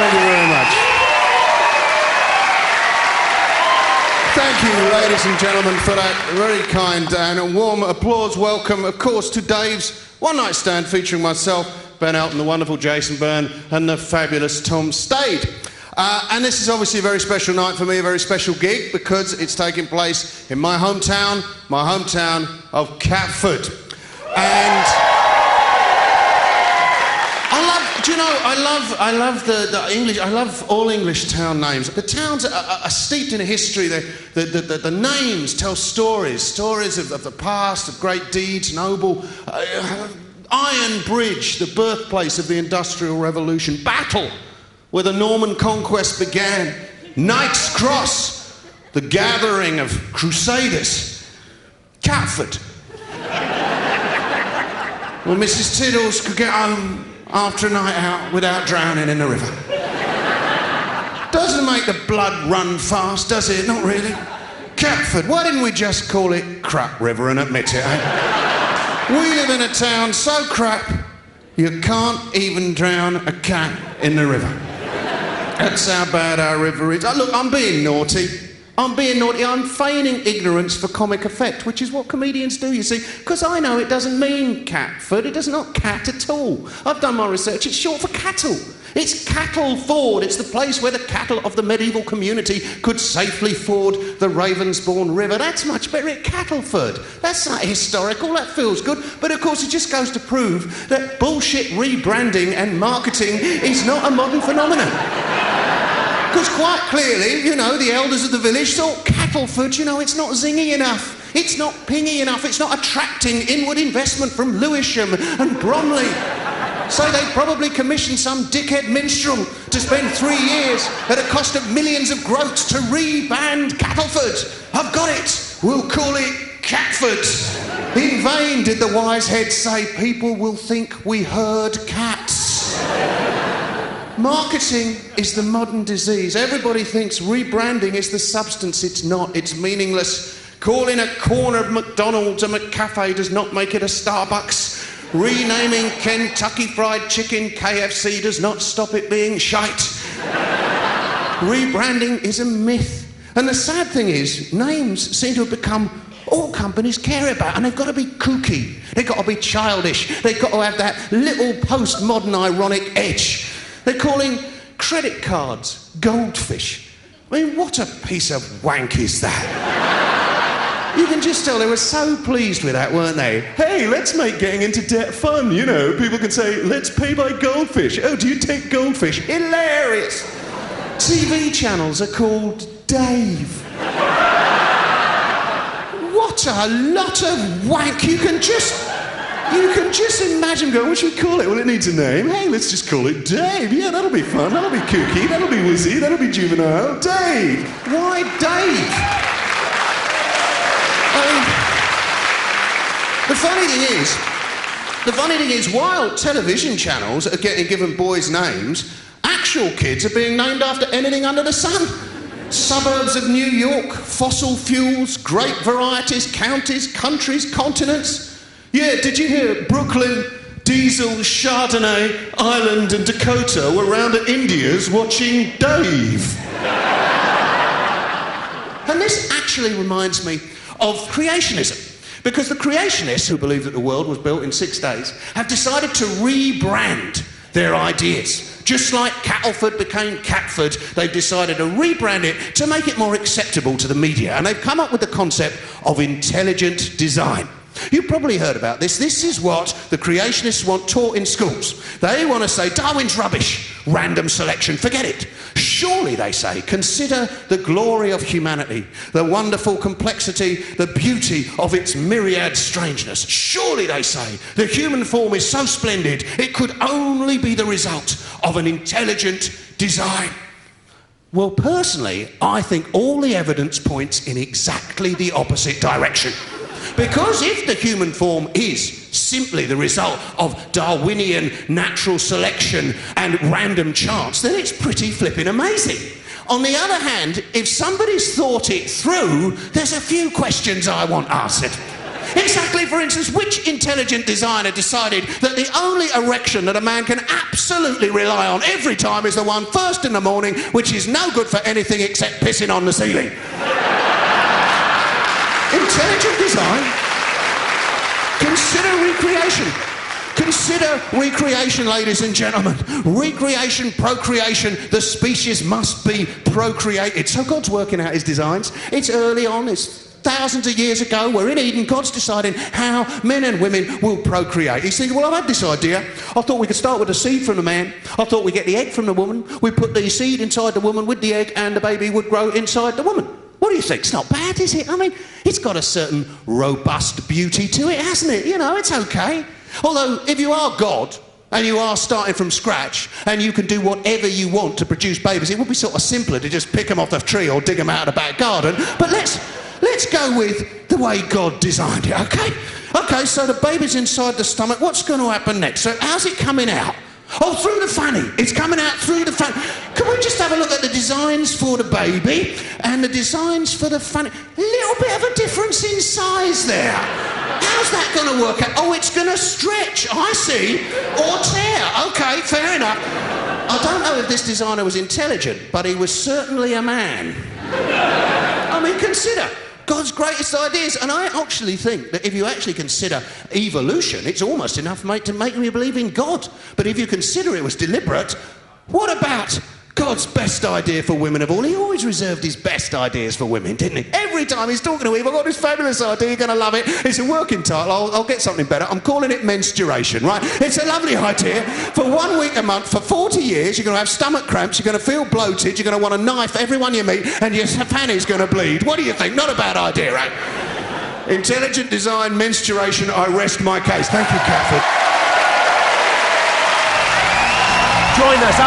Thank you very much. Thank you, ladies and gentlemen, for that very kind and warm applause welcome, of course, to Dave's One Night Stand featuring myself, Ben Elton, the wonderful Jason Byrne, and the fabulous Tom Stade. And this is obviously a very special night for me, a very special gig, because it's taking place in my hometown of Catford. And I love the English. I love all English town names. The towns are steeped in a history. The names tell stories of the past, of great deeds, noble. Iron Bridge, the birthplace of the Industrial Revolution. Battle, where the Norman conquest began. Knight's Cross, the gathering of crusaders. Catford, where Mrs. Tiddles could get home after a night out without drowning in the river. Doesn't make the blood run fast, does it? Not really. Catford, why didn't we just call it Crap River and admit it, eh? We live in a town so crap, you can't even drown a cat in the river. That's how bad our river is. Look, I'm being naughty. I'm feigning ignorance for comic effect, which is what comedians do, you see, because I know it doesn't mean Catford. It does not cat at all. I've done my research. It's short for cattle. It's cattle ford. It's the place where the cattle of the medieval community could safely ford the Ravensbourne River. That's much better at Cattleford. That's not historical. That feels good. But of course, it just goes to prove that bullshit rebranding and marketing is not a modern phenomenon. Because quite clearly, you know, the elders of the village thought Cattleford, you know, it's not zingy enough. It's not pingy enough. It's not attracting inward investment from Lewisham and Bromley. So they probably commissioned some dickhead minstrel to spend 3 years at a cost of millions of groats to rebrand Cattleford. I've got it. We'll call it Catford. In vain did the wise head say, people will think we herd cats. Marketing is the modern disease. Everybody thinks rebranding is the substance. It's not. It's meaningless. Calling a corner of McDonald's a McCafe does not make it a Starbucks. Renaming Kentucky Fried Chicken KFC does not stop it being shite. Rebranding is a myth. And the sad thing is, names seem to have become all companies care about, and they've got to be kooky. They've got to be childish. They've got to have that little postmodern ironic edge. They're calling credit cards goldfish. I mean, what a piece of wank is that? You can just tell they were so pleased with that, weren't they? Hey, let's make getting into debt fun, you know. People can say, let's pay by goldfish. Oh, do you take goldfish? Hilarious. TV channels are called Dave. What a lot of wank. You can just imagine going, what should we call it? Well, it needs a name. Hey, let's just call it Dave. Yeah, that'll be fun. That'll be kooky. That'll be whizzy. That'll be juvenile. Dave. Why Dave? The funny thing is, while television channels are getting given boys' names, actual kids are being named after anything under the sun. Suburbs of New York, fossil fuels, grape varieties, counties, countries, continents. Yeah, did you hear Brooklyn, Diesel, Chardonnay, Ireland and Dakota were round at India's watching Dave? And this actually reminds me of creationism. Because the creationists, who believe that the world was built in 6 days, have decided to rebrand their ideas. Just like Cattleford became Catford, they've decided to rebrand it to make it more acceptable to the media. And they've come up with the concept of intelligent design. You've probably heard about this. This is what the creationists want taught in schools. They want to say, Darwin's rubbish, random selection, forget it. Surely, they say, consider the glory of humanity, the wonderful complexity, the beauty of its myriad strangeness. Surely, they say, the human form is so splendid, it could only be the result of an intelligent design. Well, personally, I think all the evidence points in exactly the opposite direction. Because if the human form is simply the result of Darwinian natural selection and random chance, then it's pretty flipping amazing. On the other hand, if somebody's thought it through, there's a few questions I want answered. Exactly, for instance, which intelligent designer decided that the only erection that a man can absolutely rely on every time is the one first in the morning, which is no good for anything except pissing on the ceiling? Intelligent design. Consider recreation. Consider recreation, ladies and gentlemen. Recreation, procreation, the species must be procreated. So God's working out his designs. It's early on, it's thousands of years ago. We're in Eden. God's deciding how men and women will procreate. He's thinking, well, I've had this idea. I thought we could start with the seed from the man. I thought we'd get the egg from the woman. We put the seed inside the woman with the egg, and the baby would grow inside the woman. What do you think? It's not bad, is it? I mean, it's got a certain robust beauty to it, hasn't it? You know, it's okay. Although, if you are God, and you are starting from scratch, and you can do whatever you want to produce babies, it would be sort of simpler to just pick them off the tree or dig them out of the back garden. But let's go with the way God designed it, okay? Okay, so the baby's inside the stomach. What's going to happen next? So how's it coming out? Oh, through the fanny. It's coming out through the fanny. Can we just have a look at the designs for the baby and the designs for the fanny? A little bit of a difference in size there. How's that going to work out? Oh, it's going to stretch, I see, or tear. Okay, fair enough. I don't know if this designer was intelligent, but he was certainly a man. I mean, consider God's greatest ideas. And I actually think that if you actually consider evolution, it's almost enough, mate, to make me believe in God. But if you consider it was deliberate, what about God's best idea for women of all? He always reserved his best ideas for women, didn't he? Every time he's talking to Eve, I've got this fabulous idea, you're going to love it. It's a working title, I'll get something better. I'm calling it menstruation, right? It's a lovely idea. For 1 week a month, for 40 years, you're going to have stomach cramps, you're going to feel bloated, you're going to want to knife everyone you meet, and your fanny's going to bleed. What do you think? Not a bad idea, right? Intelligent design, menstruation, I rest my case. Thank you, Catford. Join us after